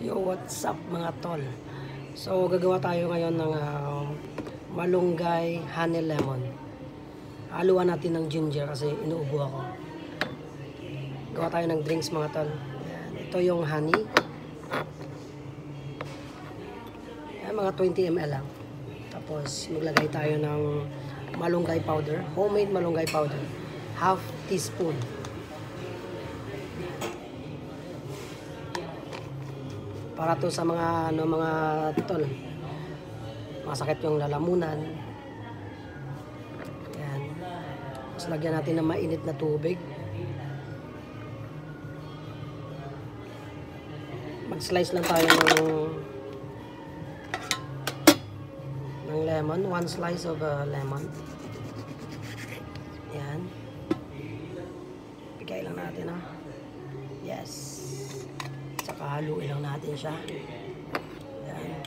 Yo, what's up mga tol? So, gagawa tayo ngayon ng malunggay honey lemon. Haluan natin ng ginger kasi inuubo ako. Gawa tayo ng drinks mga tol. Ayan. Ito yung honey. Ayan, mga 20 ml lang. Tapos, maglagay tayo ng malunggay powder. Homemade malunggay powder. Half teaspoon. Para to sa mga mga tol. Masakit yung lalamunan. Ayan. Tapos lagyan natin ng mainit na tubig. Mag-slice lang tayo ng lemon. 1 slice of lemon. Ayan. Bigay lang natin ha. Yes. Saka haluin lang natin siya. Ayan.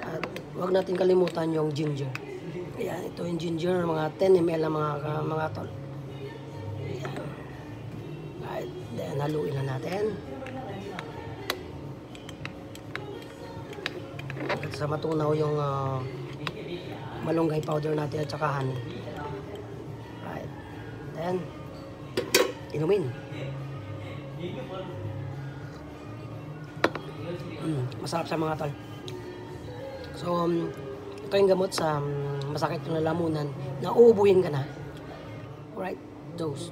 At huwag natin kalimutan yung ginger. Ayan, ito yung ginger, mga 10 ml ang mga tol. Ayan. Right, then haluin lang natin. At sa matunaw yung malunggay powder natin at saka honey. Right. Then inumin. Masarap sa mga tol. So, ito yung gamot sa masakit yung lalamunan na uubuhin ka na. Alright, dose.